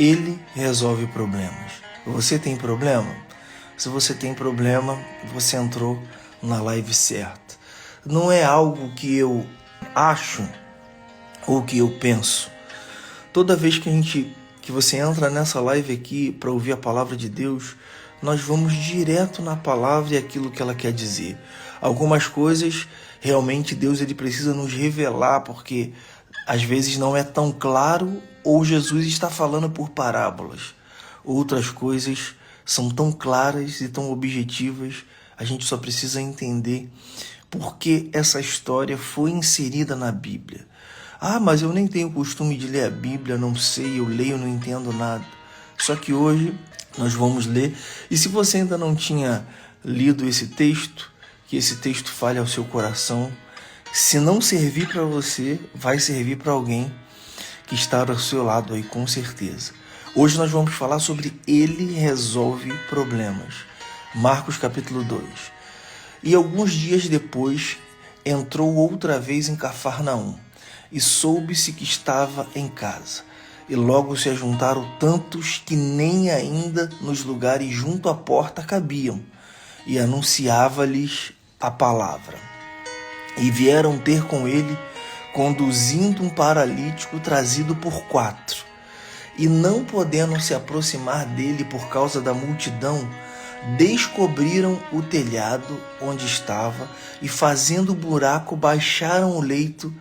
Ele resolve problemas. Você tem problema? Se você tem problema, você entrou na live certa. Não é algo que eu acho ou que eu penso. Toda vez que você entra nessa live aqui para ouvir a palavra de Deus, nós vamos direto na palavra e aquilo que ela quer dizer. Algumas coisas, realmente, Deus ele precisa nos revelar, porque às vezes não é tão claro ou Jesus está falando por parábolas. Outras coisas são tão claras e tão objetivas, a gente só precisa entender por que essa história foi inserida na Bíblia. Ah, mas eu nem tenho costume de ler a Bíblia, não sei, eu leio, não entendo nada. Só que hoje nós vamos ler, e se você ainda não tinha lido esse texto, que esse texto fale ao seu coração. Se não servir para você, vai servir para alguém que está ao seu lado aí, com certeza. Hoje nós vamos falar sobre Ele resolve problemas. Marcos capítulo 2. E alguns dias depois, entrou outra vez em Cafarnaum, e soube-se que estava em casa. E logo se ajuntaram tantos que nem ainda nos lugares junto à porta cabiam, e anunciava-lhes a palavra. E vieram ter com ele, conduzindo um paralítico trazido por 4. E não podendo se aproximar dele por causa da multidão, descobriram o telhado onde estava e, fazendo buraco, baixaram o leito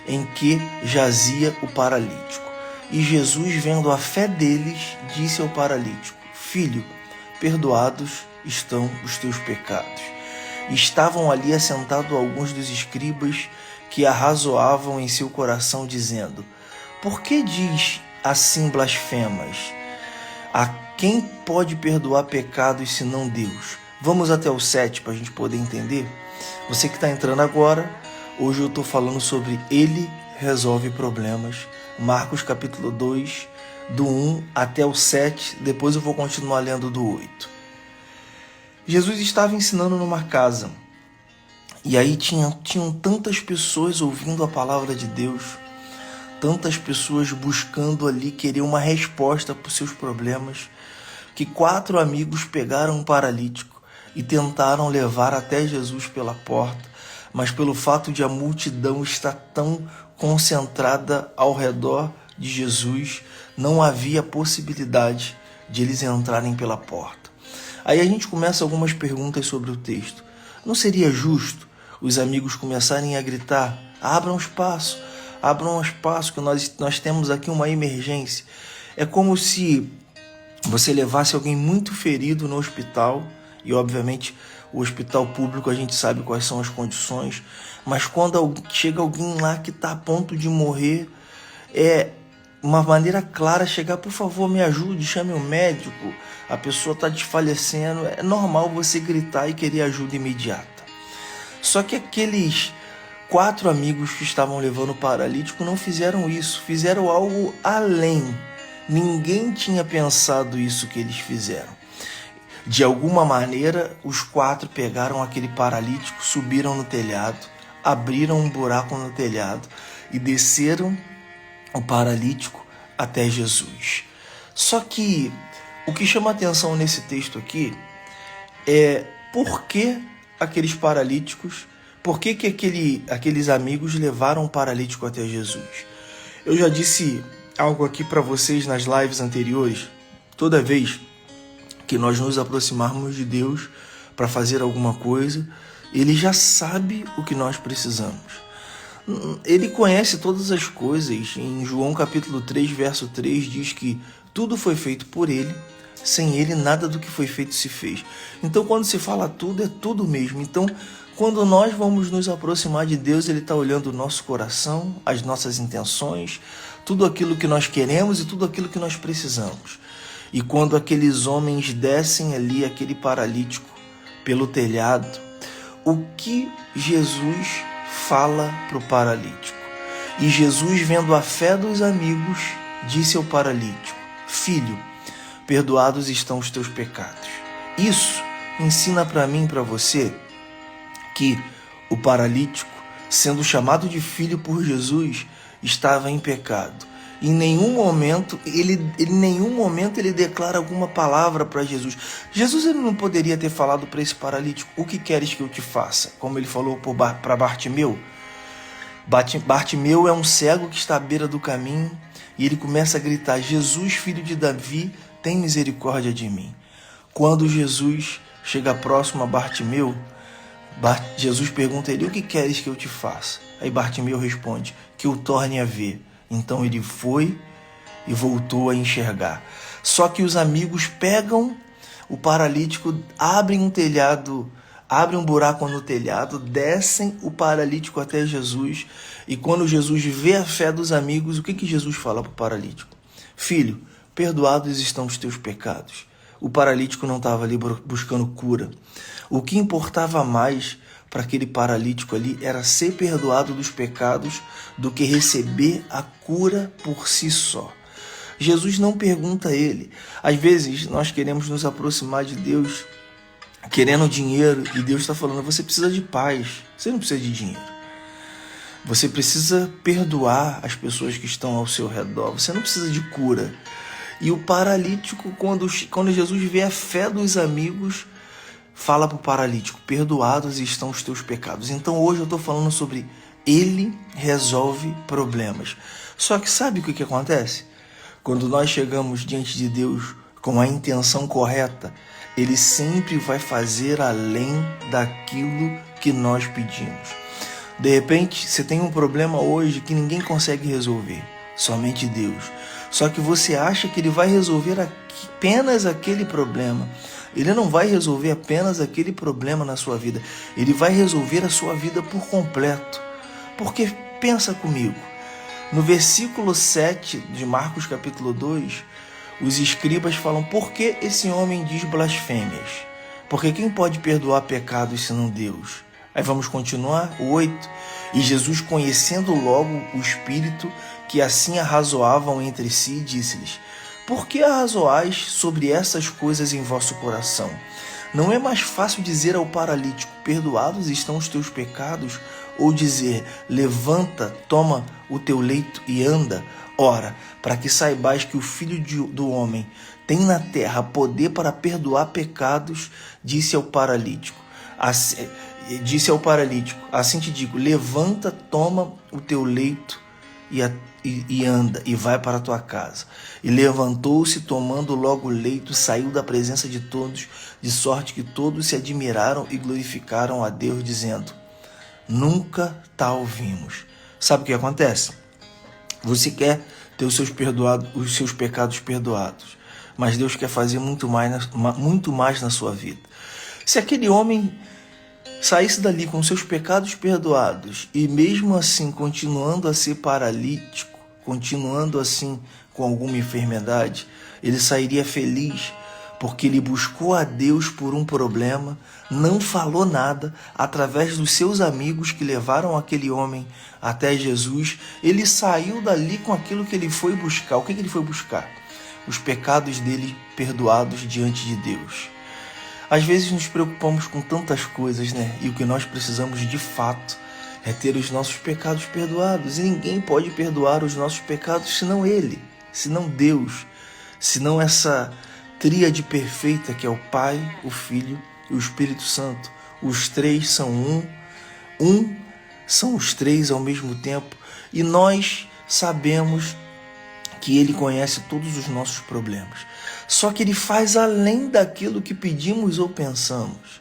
em que jazia o paralítico. E Jesus, vendo a fé deles, disse ao paralítico: Filho, perdoados estão os teus pecados. E estavam ali assentados alguns dos escribas que arrazoavam em seu coração, dizendo: Por que diz assim blasfemas? A quem pode perdoar pecados senão Deus? Vamos até o 7 para a gente poder entender. Você que está entrando agora, hoje eu estou falando sobre Ele resolve problemas. Marcos capítulo 2, do 1 até o 7, depois eu vou continuar lendo do 8. Jesus estava ensinando numa casa, e aí tinham tantas pessoas ouvindo a palavra de Deus, tantas pessoas buscando ali querer uma resposta para os seus problemas, que 4 amigos pegaram um paralítico e tentaram levar até Jesus pela porta, mas pelo fato de a multidão estar tão concentrada ao redor de Jesus, não havia possibilidade de eles entrarem pela porta. Aí a gente começa algumas perguntas sobre o texto. Não seria justo os amigos começarem a gritar: abram espaço, que nós temos aqui uma emergência. É como se você levasse alguém muito ferido no hospital, e obviamente o hospital público a gente sabe quais são as condições, mas quando chega alguém lá que está a ponto de morrer, é uma maneira clara chegar: por favor, me ajude, chame o médico, a pessoa está desfalecendo. É normal você gritar e querer ajuda imediata. Só que aqueles 4 amigos que estavam levando o paralítico não fizeram isso, fizeram algo além. Ninguém tinha pensado isso que eles fizeram. De alguma maneira, os 4 pegaram aquele paralítico, subiram no telhado, abriram um buraco no telhado e desceram o paralítico até Jesus. Só que o que chama atenção nesse texto aqui é por que aqueles paralíticos, por que aqueles amigos levaram o paralítico até Jesus. Eu já disse algo aqui para vocês nas lives anteriores. Toda vez que nós nos aproximarmos de Deus para fazer alguma coisa, Ele já sabe o que nós precisamos. Ele conhece todas as coisas. Em João capítulo 3, verso 3, diz que tudo foi feito por Ele, sem Ele nada do que foi feito se fez. Então quando se fala tudo, é tudo mesmo. Então quando nós vamos nos aproximar de Deus, Ele está olhando o nosso coração, as nossas intenções, tudo aquilo que nós queremos e tudo aquilo que nós precisamos. E quando aqueles homens descem ali, aquele paralítico, pelo telhado, o que Jesus fala para o paralítico? E Jesus, vendo a fé dos amigos, disse ao paralítico: Filho, perdoados estão os teus pecados. Isso ensina para mim e para você que o paralítico, sendo chamado de filho por Jesus, estava em pecado. Em nenhum momento ele declara alguma palavra para Jesus. Jesus ele não poderia ter falado para esse paralítico: o que queres que eu te faça? Como ele falou para Bartimeu. Bartimeu é um cego que está à beira do caminho e ele começa a gritar: Jesus, filho de Davi, tem misericórdia de mim. Quando Jesus chega próximo a Bartimeu, Jesus pergunta a ele: o que queres que eu te faça? Aí Bartimeu responde: que o torne a ver. Então ele foi e voltou a enxergar. Só que os amigos pegam o paralítico, abrem um buraco no telhado, descem o paralítico até Jesus. E quando Jesus vê a fé dos amigos, o que Jesus fala para o paralítico? Filho, perdoados estão os teus pecados. O paralítico não estava ali buscando cura. O que importava mais para aquele paralítico ali era ser perdoado dos pecados do que receber a cura por si só. Jesus não pergunta a ele. Às vezes nós queremos nos aproximar de Deus querendo dinheiro e Deus está falando: você precisa de paz, você não precisa de dinheiro. Você precisa perdoar as pessoas que estão ao seu redor, você não precisa de cura. E o paralítico, quando Jesus vê a fé dos amigos, fala para o paralítico: perdoados estão os teus pecados. Então hoje eu estou falando sobre ele resolve problemas. Só que sabe o que acontece? Quando nós chegamos diante de Deus com a intenção correta, ele sempre vai fazer além daquilo que nós pedimos. De repente, você tem um problema hoje que ninguém consegue resolver, somente Deus. Só que você acha que ele vai resolver apenas aquele problema. Ele não vai resolver apenas aquele problema na sua vida. Ele vai resolver a sua vida por completo. Porque pensa comigo, no versículo 7 de Marcos capítulo 2, os escribas falam: por que esse homem diz blasfêmias? Porque quem pode perdoar pecados senão Deus? Aí vamos continuar, o 8. E Jesus, conhecendo logo o espírito que assim arrazoavam entre si, disse-lhes: por que arrazoais sobre essas coisas em vosso coração? Não é mais fácil dizer ao paralítico: perdoados estão os teus pecados, ou dizer: levanta, toma o teu leito e anda? Ora, para que saibais que o Filho do Homem tem na terra poder para perdoar pecados, disse ao paralítico, assim te digo, levanta, toma o teu leito e anda, e vai para a tua casa. E levantou-se, tomando logo o leito, saiu da presença de todos, de sorte que todos se admiraram e glorificaram a Deus, dizendo: nunca tal vimos. Sabe o que acontece? Você quer ter os seus pecados perdoados, mas Deus quer fazer muito mais na sua vida. Se aquele homem saísse dali com seus pecados perdoados e mesmo assim continuando a ser paralítico, continuando assim com alguma enfermidade, ele sairia feliz, porque ele buscou a Deus por um problema, não falou nada, através dos seus amigos que levaram aquele homem até Jesus, ele saiu dali com aquilo que ele foi buscar. O que ele foi buscar? Os pecados dele perdoados diante de Deus. Às vezes nos preocupamos com tantas coisas, né? E o que nós precisamos de fato é ter os nossos pecados perdoados. E ninguém pode perdoar os nossos pecados senão Ele, senão Deus, senão essa tríade perfeita que é o Pai, o Filho e o Espírito Santo. Os três são um são os três ao mesmo tempo. E nós sabemos que Ele conhece todos os nossos problemas. Só que Ele faz além daquilo que pedimos ou pensamos.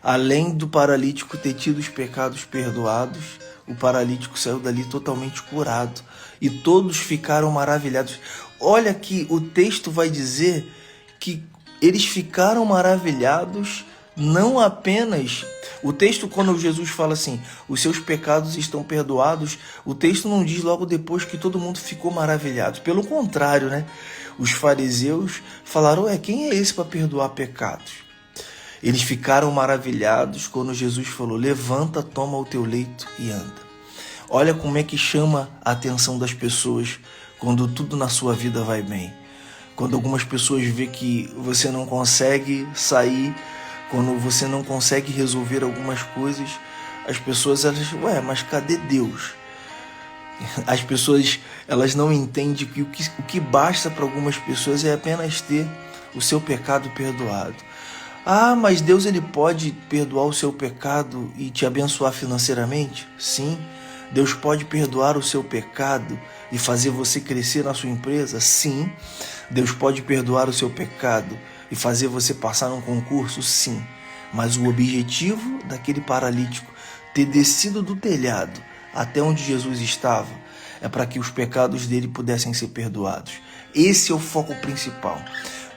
Além do paralítico ter tido os pecados perdoados, o paralítico saiu dali totalmente curado. E todos ficaram maravilhados. Olha que o texto vai dizer que eles ficaram maravilhados, não apenas... O texto, quando Jesus fala assim, os seus pecados estão perdoados, o texto não diz logo depois que todo mundo ficou maravilhado. Pelo contrário, né? Os fariseus falaram: quem é esse para perdoar pecados? Eles ficaram maravilhados quando Jesus falou: levanta, toma o teu leito e anda. Olha como é que chama a atenção das pessoas quando tudo na sua vida vai bem. Quando algumas pessoas veem que você não consegue sair, quando você não consegue resolver algumas coisas, as pessoas elas, mas cadê Deus? As pessoas, elas não entendem que o que basta para algumas pessoas é apenas ter o seu pecado perdoado. Ah, mas Deus ele pode perdoar o seu pecado e te abençoar financeiramente? Sim. Deus pode perdoar o seu pecado e fazer você crescer na sua empresa? Sim. Deus pode perdoar o seu pecado e fazer você passar num concurso? Sim. Mas o objetivo daquele paralítico ter descido do telhado até onde Jesus estava é para que os pecados dele pudessem ser perdoados. Esse é o foco principal.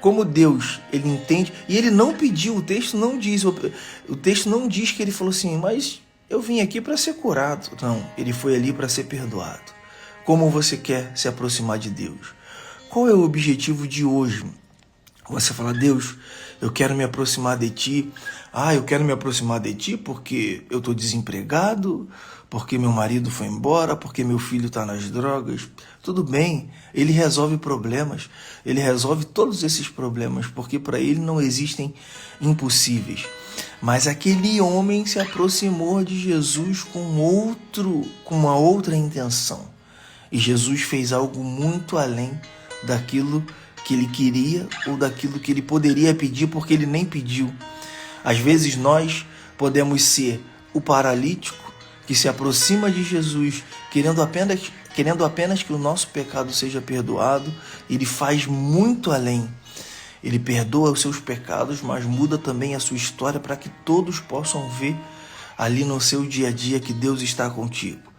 Como Deus, ele entende, e ele não pediu, o texto não diz que ele falou assim, mas eu vim aqui para ser curado. Não, ele foi ali para ser perdoado. Como você quer se aproximar de Deus? Qual é o objetivo de hoje? Você fala, Deus, eu quero me aproximar de Ti. Eu quero me aproximar de Ti porque eu estou desempregado, porque meu marido foi embora, porque meu filho está nas drogas. Tudo bem, Ele resolve problemas. Ele resolve todos esses problemas, porque para Ele não existem impossíveis. Mas aquele homem se aproximou de Jesus com uma outra intenção. E Jesus fez algo muito além daquilo que ele queria ou daquilo que ele poderia pedir, porque ele nem pediu. Às vezes nós podemos ser o paralítico que se aproxima de Jesus, querendo apenas que o nosso pecado seja perdoado. Ele faz muito além. Ele perdoa os seus pecados, mas muda também a sua história para que todos possam ver ali no seu dia a dia que Deus está contigo.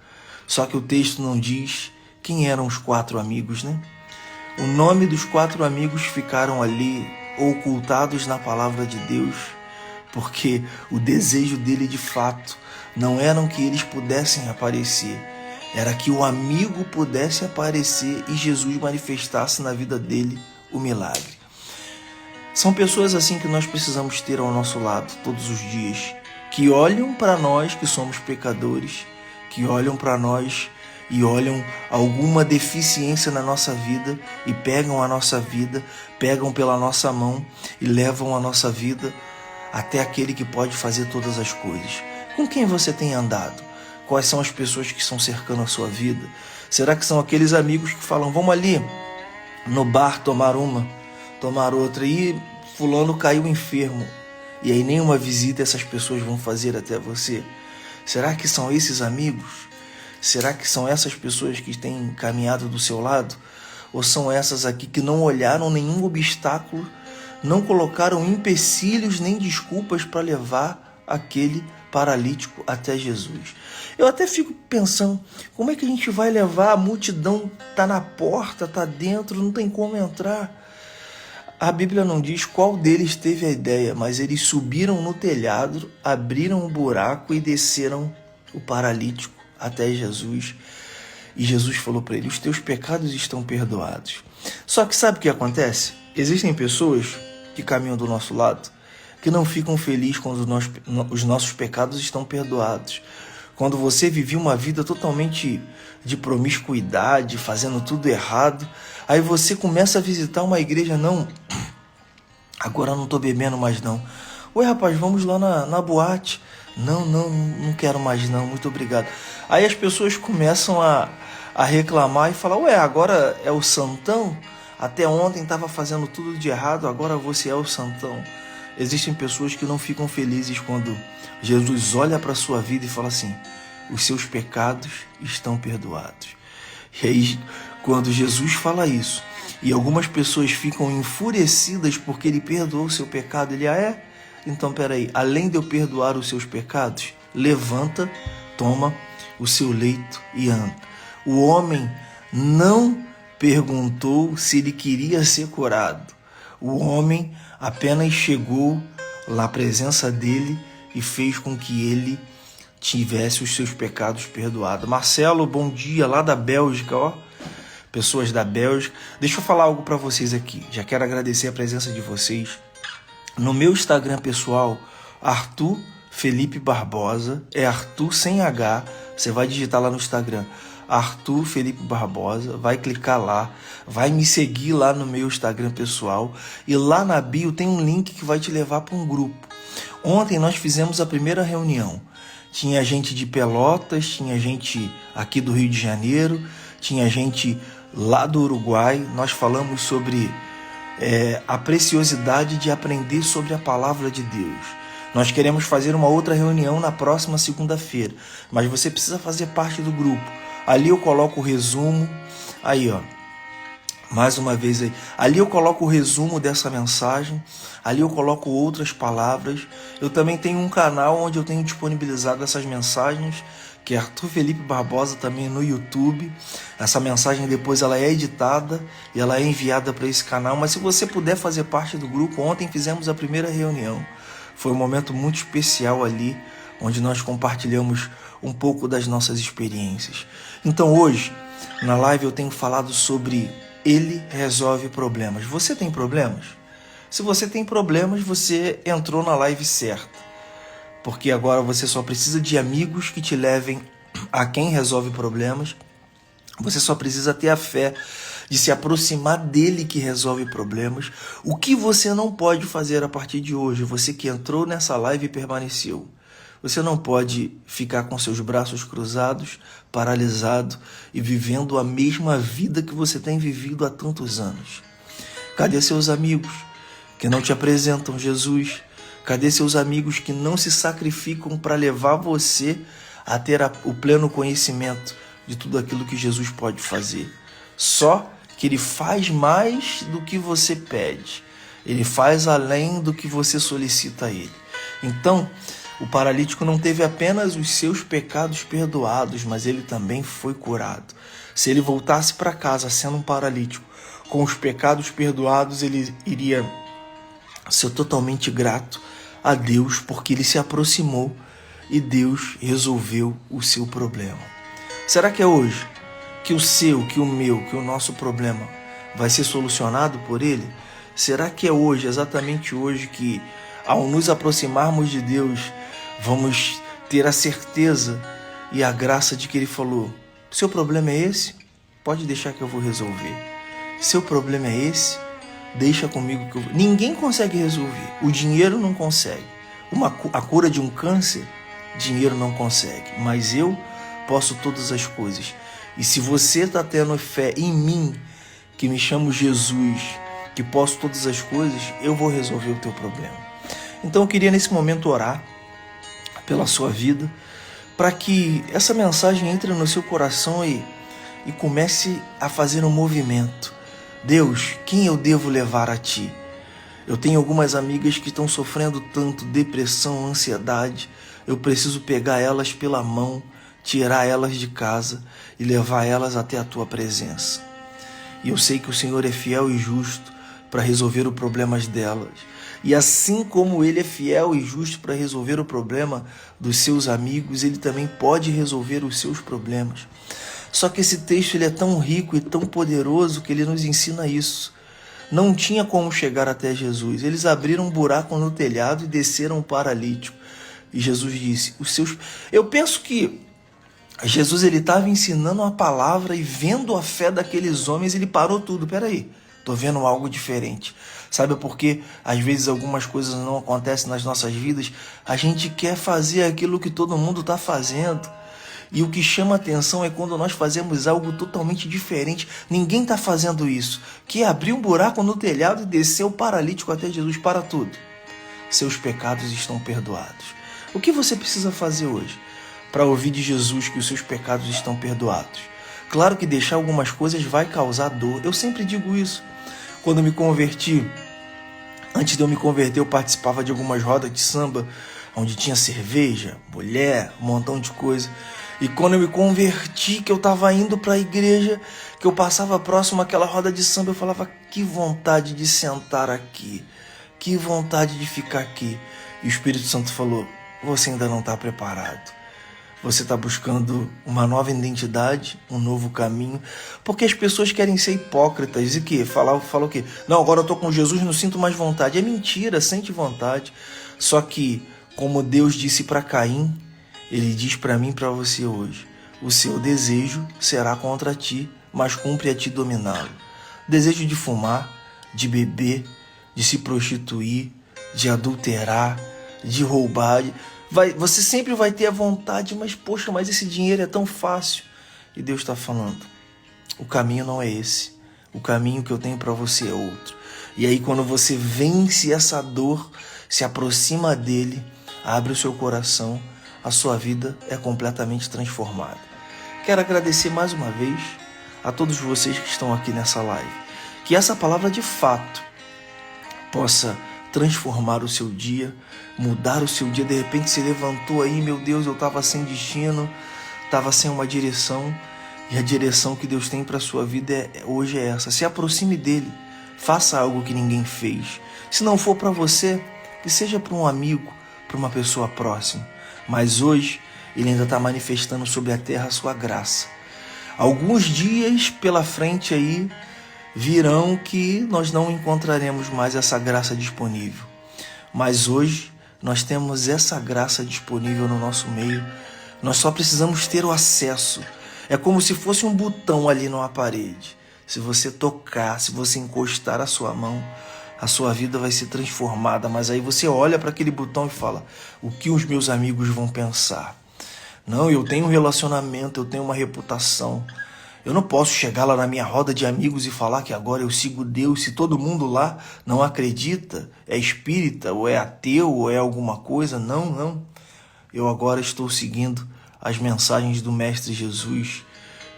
Só que o texto não diz quem eram os 4 amigos, né? O nome dos 4 amigos ficaram ali ocultados na palavra de Deus, porque o desejo dele de fato não era que eles pudessem aparecer, era que o amigo pudesse aparecer e Jesus manifestasse na vida dele o milagre. São pessoas assim que nós precisamos ter ao nosso lado todos os dias, que olham para nós que somos pecadores, que olham para nós e olham alguma deficiência na nossa vida e pegam a nossa vida, pegam pela nossa mão e levam a nossa vida até aquele que pode fazer todas as coisas. Com quem você tem andado? Quais são as pessoas que estão cercando a sua vida? Será que são aqueles amigos que falam, vamos ali no bar tomar outra, e fulano caiu enfermo, e aí nenhuma visita essas pessoas vão fazer até você? Será que são esses amigos? Será que são essas pessoas que têm caminhado do seu lado? Ou são essas aqui que não olharam nenhum obstáculo, não colocaram empecilhos nem desculpas para levar aquele paralítico até Jesus? Eu até fico pensando, como é que a gente vai levar? A multidão está na porta, está dentro, não tem como entrar. A Bíblia não diz qual deles teve a ideia, mas eles subiram no telhado, abriram um buraco e desceram o paralítico até Jesus. E Jesus falou para ele, os teus pecados estão perdoados. Só que sabe o que acontece? Existem pessoas que caminham do nosso lado que não ficam felizes quando os nossos pecados estão perdoados. Quando você vivia uma vida totalmente de promiscuidade, fazendo tudo errado, aí você começa a visitar uma igreja, não, agora eu não estou bebendo mais não. Oi rapaz, vamos lá na boate. Não quero mais não, muito obrigado. Aí as pessoas começam a reclamar e falar, ué, agora é o santão? Até ontem estava fazendo tudo de errado, agora você é o santão. Existem pessoas que não ficam felizes quando Jesus olha para a sua vida e fala assim, os seus pecados estão perdoados. E aí, quando Jesus fala isso, e algumas pessoas ficam enfurecidas porque ele perdoou o seu pecado, ele, então peraí, além de eu perdoar os seus pecados, levanta, toma o seu leito e anda. O homem não perguntou se ele queria ser curado. O homem apenas chegou na presença dele e fez com que ele tivesse os seus pecados perdoados. Marcelo, bom dia, lá da Bélgica, ó. Pessoas da Bélgica. Deixa eu falar algo para vocês aqui. Já quero agradecer a presença de vocês. No meu Instagram pessoal, Arthur Felipe Barbosa, é Arthur sem H, você vai digitar lá no Instagram, Arthur Felipe Barbosa, vai clicar lá, vai me seguir lá no meu Instagram pessoal e lá na bio tem um link que vai te levar para um grupo. Ontem nós fizemos a primeira reunião, Tinha gente de Pelotas, tinha gente aqui do Rio de Janeiro, tinha gente lá do Uruguai. Nós falamos sobre a preciosidade de aprender sobre a palavra de Deus. Nós queremos fazer uma outra reunião na próxima segunda-feira, mas você precisa fazer parte do grupo. Ali eu coloco o resumo, aí ó, mais uma vez aí, ali eu coloco o resumo dessa mensagem, ali eu coloco outras palavras. Eu também tenho um canal onde eu tenho disponibilizado essas mensagens, que é Arthur Felipe Barbosa, também no YouTube. Essa mensagem depois ela é editada e ela é enviada para esse canal, mas se você puder fazer parte do grupo, ontem fizemos a primeira reunião. Foi um momento muito especial ali, onde nós compartilhamos um pouco das nossas experiências. Então hoje, na live eu tenho falado sobre Ele resolve problemas. Você tem problemas? Se você tem problemas, você entrou na live certa. Porque agora você só precisa de amigos que te levem a quem resolve problemas. Você só precisa ter a fé de se aproximar dele que resolve problemas. O que você não pode fazer a partir de hoje, você que entrou nessa live e permaneceu, você não pode ficar com seus braços cruzados, paralisado e vivendo a mesma vida que você tem vivido há tantos anos. Cadê seus amigos que não te apresentam Jesus? Cadê seus amigos que não se sacrificam para levar você a ter o pleno conhecimento de tudo aquilo que Jesus pode fazer? Só que Ele faz mais do que você pede. Ele faz além do que você solicita a Ele. Então, o paralítico não teve apenas os seus pecados perdoados, mas ele também foi curado. Se ele voltasse para casa sendo um paralítico, com os pecados perdoados, ele iria ser totalmente grato a Deus, porque ele se aproximou e Deus resolveu o seu problema. Será que é hoje que o seu, que o meu, que o nosso problema vai ser solucionado por Ele? Será que é hoje, exatamente hoje, que ao nos aproximarmos de Deus, vamos ter a certeza e a graça de que Ele falou: seu problema é esse? Pode deixar que eu vou resolver. Seu problema é esse? Deixa comigo que eu vou. Ninguém consegue resolver. O dinheiro não consegue. A cura de um câncer, dinheiro não consegue. Mas eu posso todas as coisas. E se você está tendo fé em mim, que me chamo Jesus, que posso todas as coisas, eu vou resolver o teu problema. Então eu queria nesse momento orar pela sua vida, para que essa mensagem entre no seu coração e comece a fazer um movimento. Deus, quem eu devo levar a Ti? Eu tenho algumas amigas que estão sofrendo tanto, depressão, ansiedade. Eu preciso pegar elas pela mão, tirar elas de casa e levar elas até a Tua presença. E eu sei que o Senhor é fiel e justo para resolver os problemas delas. E assim como Ele é fiel e justo para resolver o problema dos seus amigos, Ele também pode resolver os seus problemas. Só que esse texto ele é tão rico e tão poderoso que ele nos ensina isso. Não tinha como chegar até Jesus. Eles abriram um buraco no telhado e desceram o paralítico. E Jesus disse: Eu penso que Jesus ele estava ensinando a palavra e vendo a fé daqueles homens, ele parou tudo. Peraí, estou vendo algo diferente. Sabe por quê? Às vezes algumas coisas não acontecem nas nossas vidas. A gente quer fazer aquilo que todo mundo está fazendo. E o que chama atenção é quando nós fazemos algo totalmente diferente. Ninguém está fazendo isso. Que é abrir um buraco no telhado e descer o paralítico até Jesus. Para tudo. Seus pecados estão perdoados. O que você precisa fazer hoje para ouvir de Jesus que os seus pecados estão perdoados? Claro que deixar algumas coisas vai causar dor. Eu sempre digo isso. Quando eu me converti, antes de eu me converter, eu participava de algumas rodas de samba, onde tinha cerveja, mulher, um montão de coisa. E quando eu me converti, que eu estava indo para a igreja, que eu passava próximo àquela roda de samba, eu falava: que vontade de sentar aqui, que vontade de ficar aqui. E o Espírito Santo falou: você ainda não está preparado. Você está buscando uma nova identidade, um novo caminho, porque as pessoas querem ser hipócritas. E que? Fala o quê? Não, agora eu estou com Jesus, não sinto mais vontade. É mentira, sente vontade. Só que, como Deus disse para Caim, Ele diz para mim e para você hoje: o seu desejo será contra ti, mas cumpre a ti dominá-lo. Desejo de fumar, de beber, de se prostituir, de adulterar, de roubar. Você sempre vai ter a vontade, mas poxa, mas esse dinheiro é tão fácil. E Deus está falando, o caminho não é esse. O caminho que eu tenho para você é outro. E aí quando você vence essa dor, se aproxima dele, abre o seu coração, a sua vida é completamente transformada. Quero agradecer mais uma vez a todos vocês que estão aqui nessa live. Que essa palavra de fato possa transformar o seu dia, mudar o seu dia. De repente você levantou aí, meu Deus, eu estava sem destino, estava sem uma direção. E a direção que Deus tem para a sua vida hoje é essa. Se aproxime dele, faça algo que ninguém fez. Se não for para você, que seja para um amigo, para uma pessoa próxima. Mas hoje ele ainda está manifestando sobre a terra a sua graça. Alguns dias pela frente aí virão que nós não encontraremos mais essa graça disponível. Mas hoje nós temos essa graça disponível no nosso meio. Nós só precisamos ter o acesso. É como se fosse um botão ali numa parede. Se você tocar, se você encostar a sua mão, a sua vida vai ser transformada. Mas aí você olha para aquele botão e fala, o que os meus amigos vão pensar? Não, eu tenho um relacionamento, eu tenho uma reputação. Eu não posso chegar lá na minha roda de amigos e falar que agora eu sigo Deus, se todo mundo lá não acredita, é espírita, ou é ateu, ou é alguma coisa. Não. Eu agora estou seguindo as mensagens do Mestre Jesus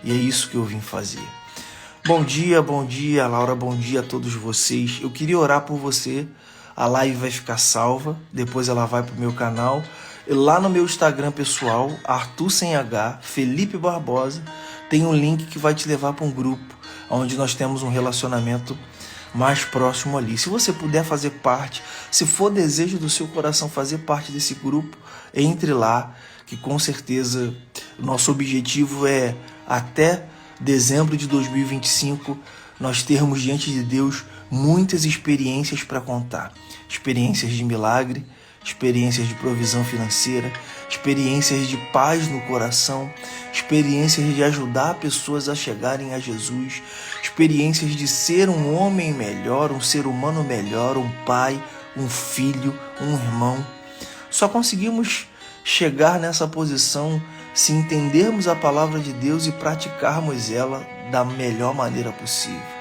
e é isso que eu vim fazer. Bom dia, Laura, bom dia a todos vocês. Eu queria orar por você, a live vai ficar salva, depois ela vai para o meu canal. Lá no meu Instagram pessoal, Arthur sem H, Felipe Barbosa, tem um link que vai te levar para um grupo, onde nós temos um relacionamento mais próximo ali. Se você puder fazer parte, se for desejo do seu coração fazer parte desse grupo, entre lá, que com certeza o nosso objetivo é até dezembro de 2025 nós termos diante de Deus muitas experiências para contar. Experiências de milagre, experiências de provisão financeira, experiências de paz no coração, experiências de ajudar pessoas a chegarem a Jesus, experiências de ser um homem melhor, um ser humano melhor, um pai, um filho, um irmão. Só conseguimos chegar nessa posição se entendermos a palavra de Deus e praticarmos ela da melhor maneira possível.